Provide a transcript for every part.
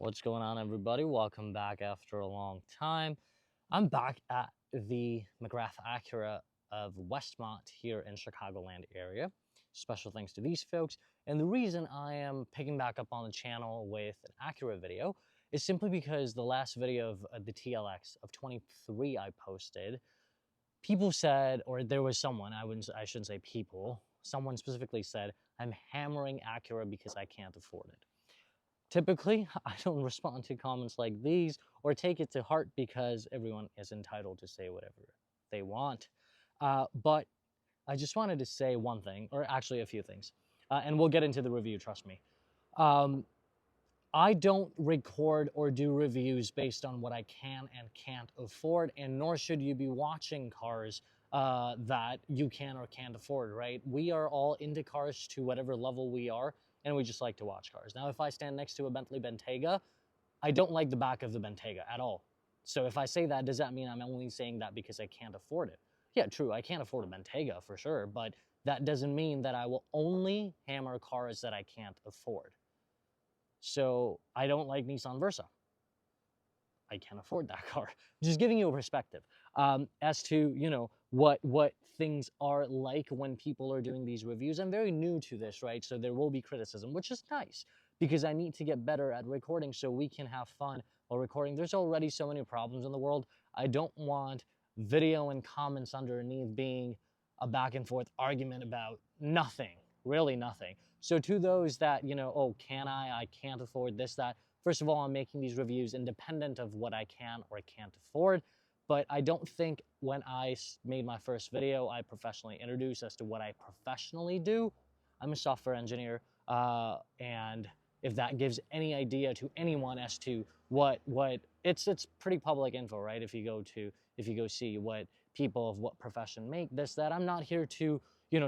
What's going on, everybody? Welcome back after a long time. I'm back at the McGrath Acura of Westmont here in Chicagoland area. Special thanks to these folks. And the reason I am picking back up on the channel with an Acura video is simply because the last video of the TLX of 23 I posted, people said, or there was someone, I shouldn't say people, someone specifically said, I'm hammering Acura because I can't afford it. Typically, I don't respond to comments like these or take it to heart because everyone is entitled to say whatever they want. But I just wanted to say one thing, or actually a few things, and we'll get into the review, trust me. I don't record or do reviews based on what I can and can't afford, and nor should you be watching cars that you can or can't afford, right? We are all into cars to whatever level we are, and we just like to watch cars. Now, if I stand next to a Bentley Bentayga, I don't like the back of the Bentayga at all. So if I say that, does that mean I'm only saying that because I can't afford it? Yeah, true, I can't afford a Bentayga for sure, but that doesn't mean that I will only hammer cars that I can't afford. So I don't like Nissan Versa. I can't afford that car. Just giving you a perspective as to, what things are like when people are doing these reviews. I'm very new to this, right? So there will be criticism, which is nice because I need to get better at recording so we can have fun while recording. There's already so many problems in the world. I don't want video and comments underneath being a back and forth argument about nothing, really nothing. So to those that, oh, can I can't afford this, that. First of all, I'm making these reviews independent of what I can or can't afford, but I don't think when I made my first video, I professionally introduced as to what I professionally do. I'm a software engineer, and if that gives any idea to anyone as to what it's pretty public info, right? If you go see what people of what profession make, this, that. I'm not here to,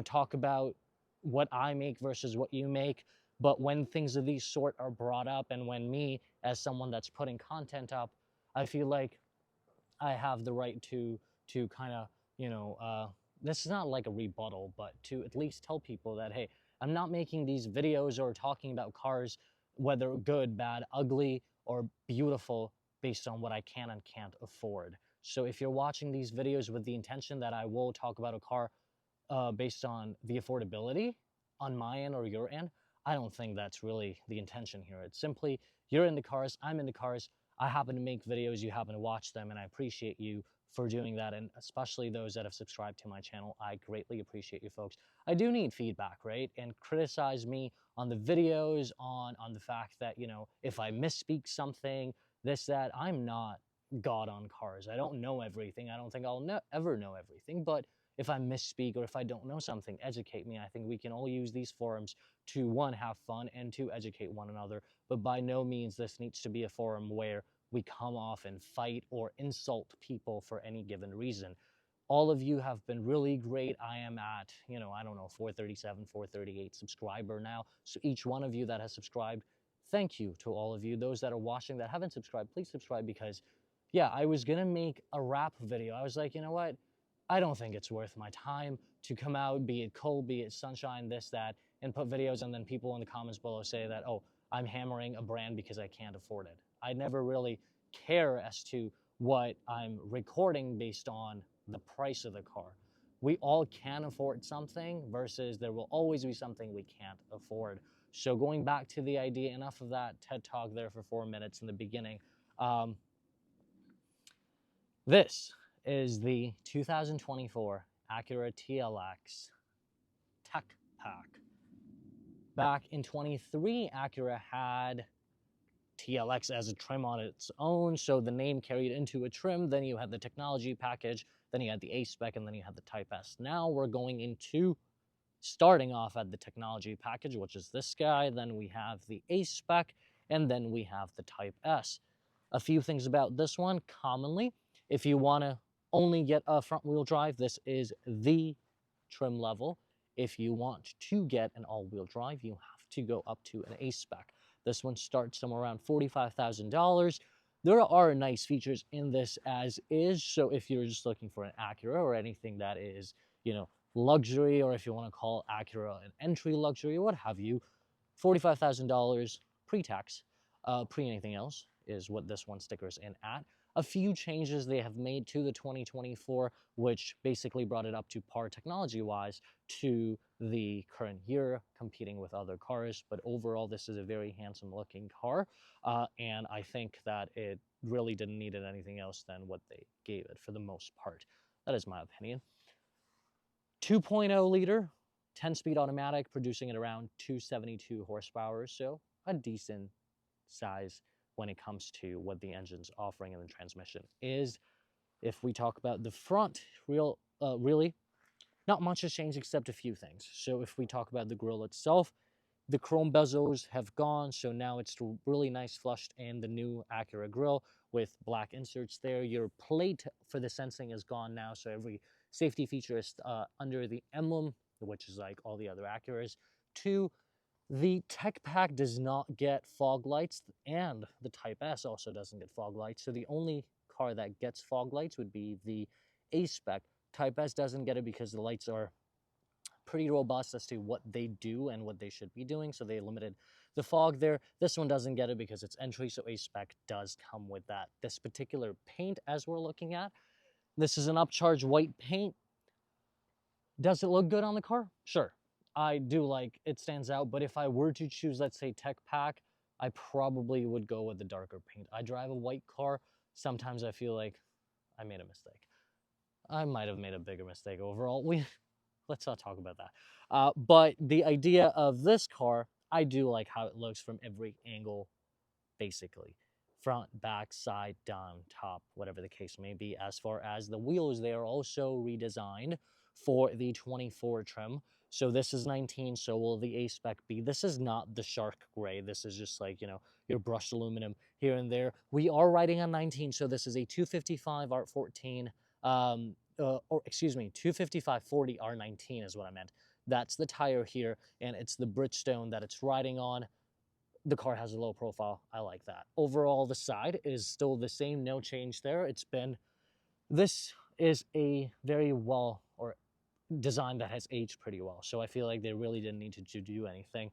talk about what I make versus what you make. But when things of these sort are brought up, and when me, as someone that's putting content up, I feel like I have the right to kind of, this is not like a rebuttal, but to at least tell people that, hey, I'm not making these videos or talking about cars, whether good, bad, ugly, or beautiful, based on what I can and can't afford. So if you're watching these videos with the intention that I will talk about a car based on the affordability on my end or your end, I don't think that's really the intention here. It's simply, you're into cars, I'm into cars, I happen to make videos, you happen to watch them, and I appreciate you for doing that, and especially those that have subscribed to my channel. I greatly appreciate you folks. I do need feedback, right? And criticize me on the videos, on the fact that, if I misspeak something, this, that. I'm not God on cars. I don't know everything. I don't think I'll ever know everything, but if I misspeak or if I don't know something, educate me. I think we can all use these forums to, one, have fun, and two, educate one another. But by no means this needs to be a forum where we come off and fight or insult people for any given reason. All of you have been really great. I am at, I don't know, 437, 438 subscriber now. So each one of you that has subscribed, thank you to all of you. Those that are watching that haven't subscribed, please subscribe, because, yeah, I was going to make a rap video. I was like, you know what? I don't think it's worth my time to come out, be it cold, be it sunshine, this, that, and put videos, and then people in the comments below say that, oh, I'm hammering a brand because I can't afford it. I never really care as to what I'm recording based on the price of the car. We all can afford something versus there will always be something we can't afford. So going back to the idea, enough of that TED Talk there for 4 minutes in the beginning. This is the 2024 Acura TLX Tech Pack. Back in 23, Acura had TLX as a trim on its own, so the name carried into a trim. Then you had the technology package, then you had the A-Spec, and then you had the Type S. Now we're going into starting off at the technology package, which is this guy. Then we have the A-Spec, and then we have the Type S. A few things about this one. Commonly, if you want to only get a front-wheel drive, this is the trim level. If you want to get an all-wheel drive, you have to go up to an A-Spec. This one starts somewhere around $45,000. There are nice features in this as is, so if you're just looking for an Acura or anything that is, luxury, or if you want to call Acura an entry luxury, what have you, $45,000 pre-tax. pre anything else is what this one stickers in at. A few changes they have made to the 2024, which basically brought it up to par technology-wise to the current year, competing with other cars. But overall, this is a very handsome-looking car, and I think that it really didn't need anything else than what they gave it for the most part. That is my opinion. 2.0 liter, 10-speed automatic, producing at around 272 horsepower, so a decent size when it comes to what the engine's offering and the transmission is. If we talk about the front, really, not much has changed except a few things. So if we talk about the grille itself, the chrome bezels have gone, so now it's really nice flushed in the new Acura grille with black inserts there. Your plate for the sensing is gone now, so every safety feature is under the emblem, which is like all the other Acuras. 2, the Tech Pack does not get fog lights, and the Type S also doesn't get fog lights. So the only car that gets fog lights would be the A-Spec. Type S doesn't get it because the lights are pretty robust as to what they do and what they should be doing, so they limited the fog there. This one doesn't get it because it's entry, so A-Spec does come with that. This particular paint, as we're looking at, this is an upcharged white paint. Does it look good on the car? Sure. I do like it, stands out, but if I were to choose, let's say, Tech Pack, I probably would go with the darker paint. I drive a white car. Sometimes I feel like I made a mistake. I might have made a bigger mistake overall. Let's not talk about that. But the idea of this car, I do like how it looks from every angle, basically. Front, back, side, down, top, whatever the case may be. As far as the wheels, they are also redesigned for the 24 trim. So this is 19, so will the A-Spec be. This is not the shark gray. This is just like, you know, your brushed aluminum here and there. We are riding on 19, so this is a 255 R14, or excuse me, 255 40 R19 is what I meant. That's the tire here, and it's the Bridgestone that it's riding on. The car has a low profile. I like that. Overall, the side is still the same, no change there. This is a very well, or design that has aged pretty well. So I feel like they really didn't need to do anything.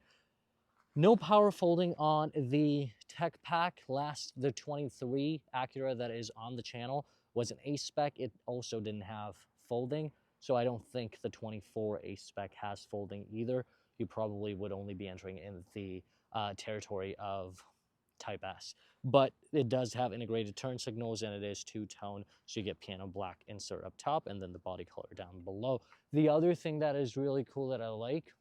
No power folding on the Tech Pack. The 23 Acura that is on the channel was an A-Spec. It also didn't have folding. So I don't think the 24 A-Spec has folding either. You probably would only be entering in the territory of Type S. But it does have integrated turn signals, and it is two-tone, so you get piano black insert up top and then the body color down below. The other thing that is really cool that I like,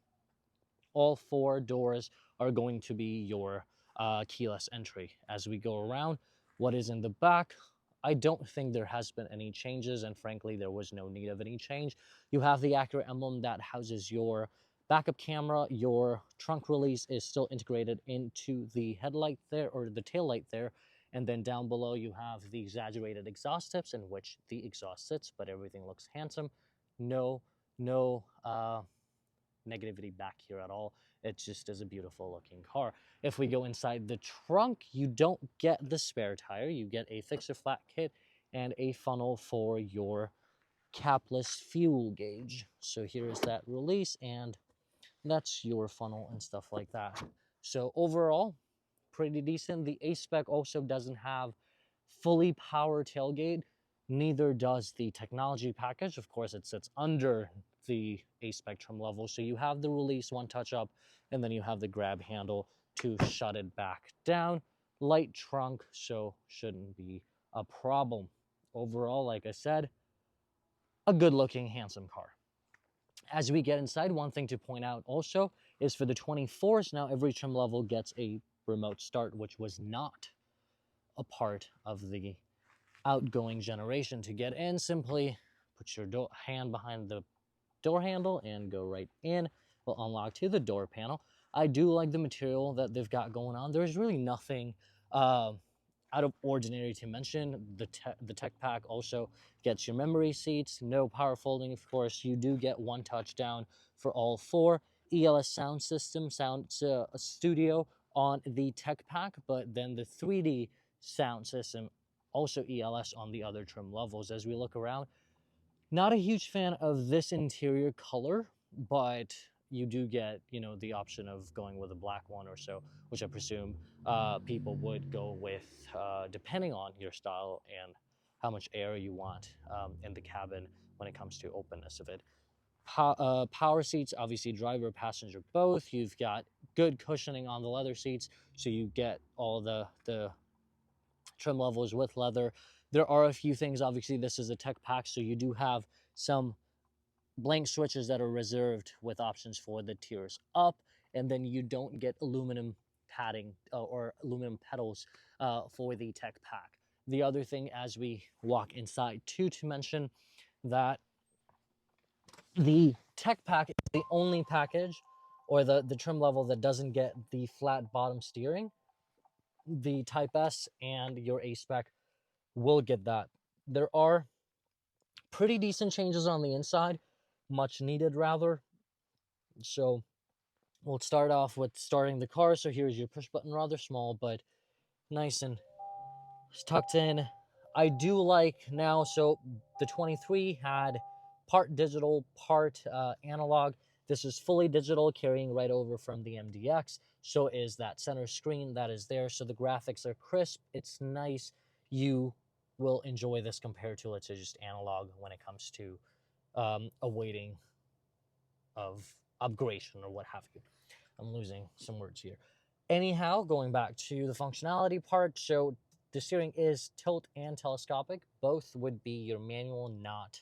all 4 doors are going to be your keyless entry. As we go around, what is in the back, I don't think there has been any changes, and frankly, there was no need of any change. You have the Acura emblem that houses your backup camera. Your trunk release is still integrated into the headlight there, or the tail light there. And then down below, you have the exaggerated exhaust tips in which the exhaust sits, but everything looks handsome. No negativity back here at all. It just is a beautiful looking car. If we go inside the trunk, you don't get the spare tire. You get a fixer flat kit and a funnel for your capless fuel gauge. So here's that release, and that's your funnel and stuff like that. So overall, pretty decent. The A-Spec also doesn't have fully power tailgate. Neither does the technology package. Of course, it sits under the A-Spec trim level. So you have the release, one touch up, and then you have the grab handle to shut it back down. Light trunk, so shouldn't be a problem. Overall, like I said, a good looking, handsome car. As we get inside, one thing to point out also is for the 24s, now every trim level gets a remote start, which was not a part of the outgoing generation. To get in, simply put your hand behind the door handle and go right in. Will unlock to the door panel. I do like the material that they've got going on. There's really nothing out of ordinary to mention. The Tech Pack also gets your memory seats, no power folding, of course. You do get one touchdown for all 4. ELS sound system, sound studio on the Tech Pack, but then the 3D sound system, also ELS on the other trim levels. As we look around, not a huge fan of this interior color, but you do get, you know, the option of going with a black one or so, which I presume people would go with depending on your style and how much air you want in the cabin when it comes to openness of it. Power seats, obviously driver, passenger both. You've got good cushioning on the leather seats, so you get all the trim levels with leather. There are a few things, obviously this is a tech pack, so you do have some blank switches that are reserved with options for the tiers up, and then you don't get aluminum padding or aluminum pedals for the tech pack. The other thing as we walk inside too, to mention that the tech pack is the only package or the trim level that doesn't get the flat bottom steering. The Type S and your A-Spec will get that. There are pretty decent changes on the inside, much needed rather. So we'll start off with starting the car. So here's your push button, rather small, but nice and tucked in. I do like now, so the 23 had part digital, part analog. This is fully digital, carrying right over from the MDX. So is that center screen that is there. So the graphics are crisp. It's nice. You will enjoy this compared to, let's say, just analog when it comes to awaiting of upgradation or what have you. I'm losing some words here. Anyhow, going back to the functionality part, so the steering is tilt and telescopic. Both would be your manual, not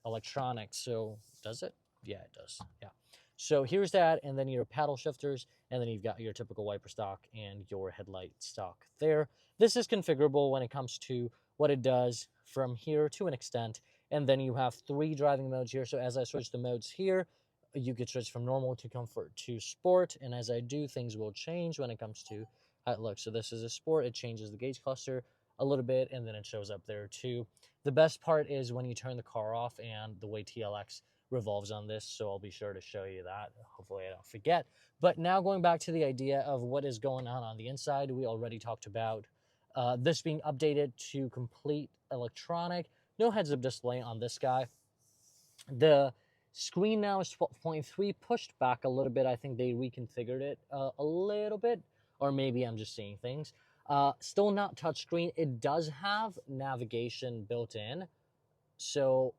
electronic. So does it? Yeah, it does. Yeah. So here's that, and then your paddle shifters, and then you've got your typical wiper stock and your headlight stock there. This is configurable when it comes to what it does from here to an extent, and then you have 3 driving modes here. So as I switch the modes here, you could switch from normal to comfort to sport, and as I do, things will change when it comes to how it looks. So this is a sport. It changes the gauge cluster a little bit, and then it shows up there too. The best part is when you turn the car off and the way TLX revolves on this, so I'll be sure to show you that. Hopefully I don't forget. But now going back to the idea of what is going on the inside, we already talked about this being updated to complete electronic. No heads-up display on this guy. The screen now is 12.3, pushed back a little bit. I think they reconfigured it a little bit, or maybe I'm just seeing things. Still not touchscreen. It does have navigation built in, so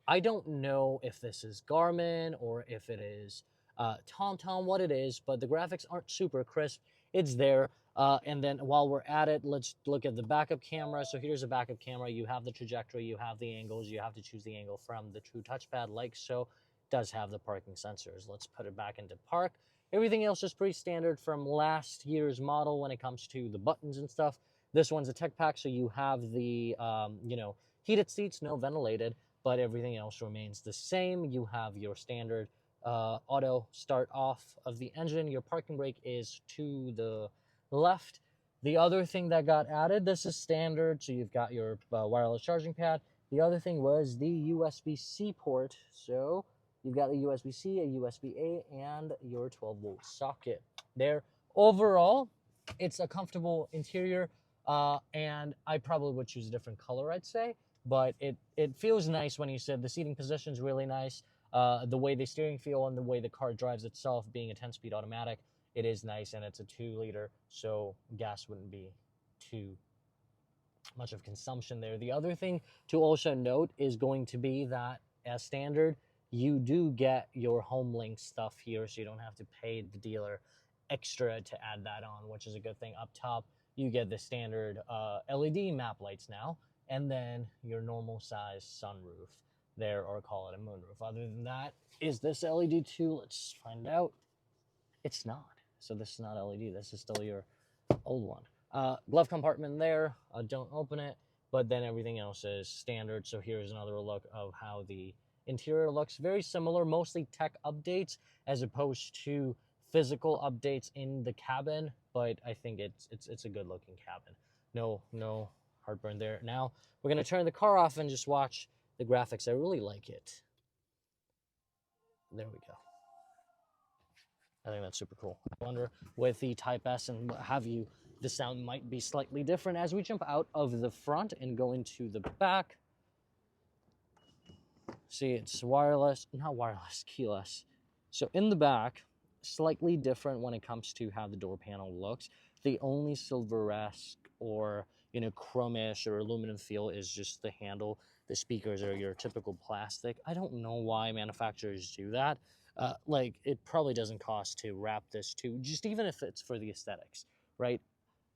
I don't know if this is Garmin or if it is TomTom, what it is, but the graphics aren't super crisp. It's there. And then while we're at it, let's look at the backup camera. So here's a backup camera. You have the trajectory, you have the angles, you have to choose the angle from the true touchpad like so. It does have the parking sensors. Let's put it back into park. Everything else is pretty standard from last year's model when it comes to the buttons and stuff. This one's a tech pack, so you have the, heated seats, no ventilated, but everything else remains the same. You have your standard auto start off of the engine. Your parking brake is to the left. The other thing that got added, this is standard, so you've got your wireless charging pad. The other thing was the USB-C port. So you've got a USB-C, a USB-A, and your 12-volt socket there. Overall, it's a comfortable interior, and I probably would choose a different color, I'd say. But it feels nice when you said the seating position is really nice. The way the steering feel and the way the car drives itself, being a 10-speed automatic, it is nice, and it's a 2-liter, so gas wouldn't be too much of consumption there. The other thing to also note is going to be that, as standard, you do get your HomeLink stuff here, so you don't have to pay the dealer extra to add that on, which is a good thing. Up top, you get the standard LED map lights now, and then your normal size sunroof there, or call it a moonroof. Other than that, is this LED too? Let's find out. It's not. So this is not LED. This is still your old one. Glove compartment there. Don't open it. But then everything else is standard. So here's another look of how the interior looks. Very similar, mostly tech updates as opposed to physical updates in the cabin. But I think it's a good looking cabin. No heartburn there. Now we're gonna turn the car off and just watch the graphics. I really like it. There we go. I think that's super cool. I wonder with the Type S and what have you, the sound might be slightly different as we jump out of the front and go into the back. See, it's wireless, not wireless, keyless. So in the back, slightly different when it comes to how the door panel looks. The only silver-esque or, chromish or aluminum feel is just the handle. The speakers are your typical plastic. I don't know why manufacturers do that. Like, it probably doesn't cost to wrap this too, just even if it's for the aesthetics, right?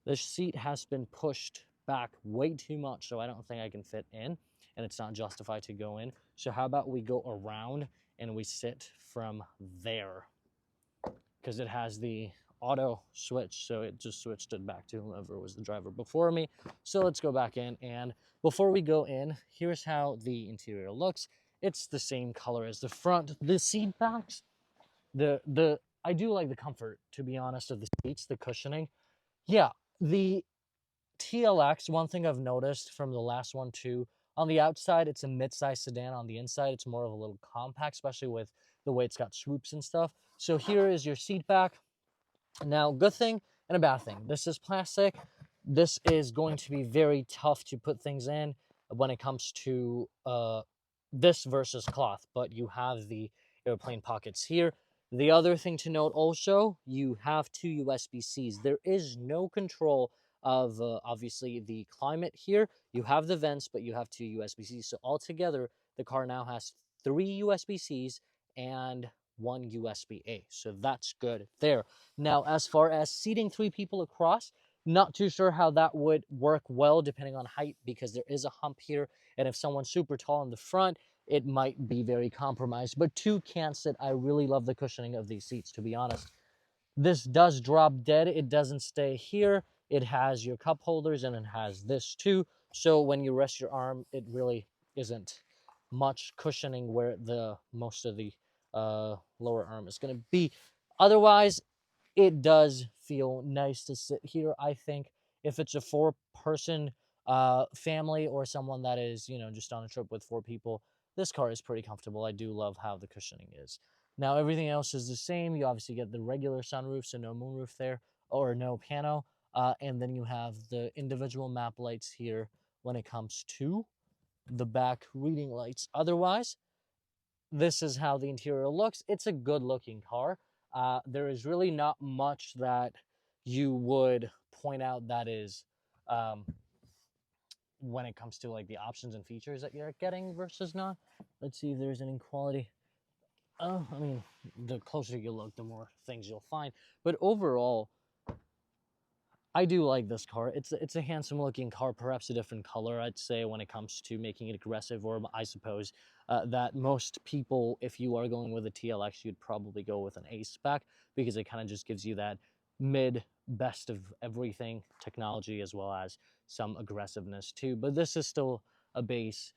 This seat has been pushed back way too much, so I don't think I can fit in, and it's not justified to go in. So how about we go around and we sit from there? Because it has the auto switch, so it just switched it back to whoever was the driver before me. So let's go back in, and before we go in, here's how the interior looks. It's the same color as the front. The seat backs, I do like the comfort, to be honest, of the seats, the cushioning. Yeah, the TLX, one thing I've noticed from the last one too, on the outside, it's a mid-size sedan. On the inside, it's more of a little compact, especially with the way it's got swoops and stuff. So here is your seat back. Now, good thing and a bad thing. This is plastic. This is going to be very tough to put things in when it comes to this versus cloth, but you have the airplane pockets here. The other thing to note also, you have two USB-Cs. There is no control of obviously the climate here. You have the vents, but you have two USB-Cs. So altogether, the car now has three USB-Cs and one USB-A. So that's good there. Now, as far as seating three people across, not too sure how that would work well depending on height, because there is a hump here. And if someone's super tall in the front, it might be very compromised. But two can sit. I really love the cushioning of these seats, to be honest. This does drop dead. It doesn't stay here. It has your cup holders and it has this too. So when you rest your arm, it really isn't much cushioning where the most of the lower arm is going to be. Otherwise, it does feel nice to sit here. I think if it's a four-person family or someone that is, just on a trip with four people, this car is pretty comfortable. I do love how the cushioning is. Now, everything else is the same. You obviously get the regular sunroof, so no moonroof there, or no pano. And then you have the individual map lights here when it comes to the back reading lights. Otherwise, this is how the interior looks. It's a good looking car. There is really not much that you would point out that is when it comes to like the options and features that you're getting versus not. Let's see if there's any quality. Oh, I mean, the closer you look, the more things you'll find. But overall, I do like this car. It's a handsome looking car, perhaps a different color, I'd say, when it comes to making it aggressive, or I suppose that most people, if you are going with a TLX, you'd probably go with an A spec, because it kind of just gives you that mid best of everything technology, as well as some aggressiveness too. But this is still a base,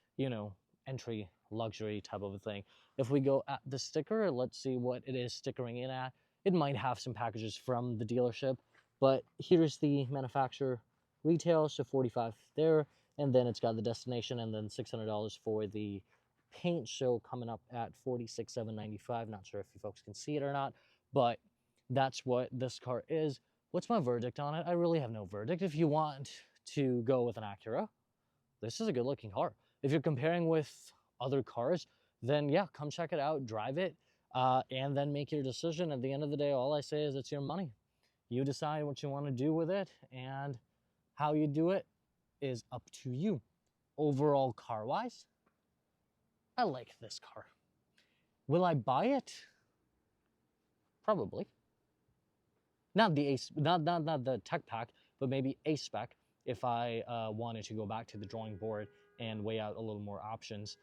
entry luxury type of a thing. If we go at the sticker, let's see what it is stickering in at. It might have some packages from the dealership, but here's the manufacturer retail, so $45 there, and then it's got the destination, and then $600 for the paint, so coming up at $46,795. Not sure if you folks can see it or not, but that's what this car is. What's my verdict on it? I really have no verdict. If you want to go with an Acura, this is a good looking car. If you're comparing with other cars, then yeah, come check it out, drive it, and then make your decision. At the end of the day, all I say is it's your money. You decide what you want to do with it, and how you do it is up to you. Overall, car-wise, I like this car. Will I buy it? Probably. Not the ace, not the tech pack, but maybe a spec if I wanted to go back to the drawing board and weigh out a little more options.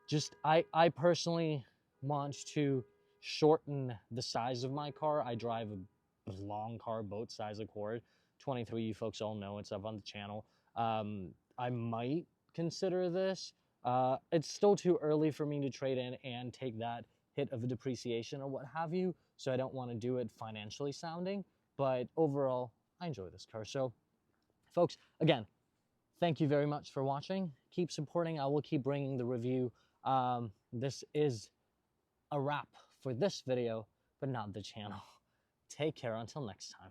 Just I personally want to shorten the size of my car. I drive a long car, boat size Accord 23. You folks all know it's up on the channel. I might consider this. It's still too early for me to trade in and take that hit of a depreciation or what have you, so I don't want to do it financially sounding. But overall, I enjoy this car. So, folks, again, thank you very much for watching. Keep supporting. I will keep bringing the review. This is a wrap for this video, but not the channel. Take care until next time.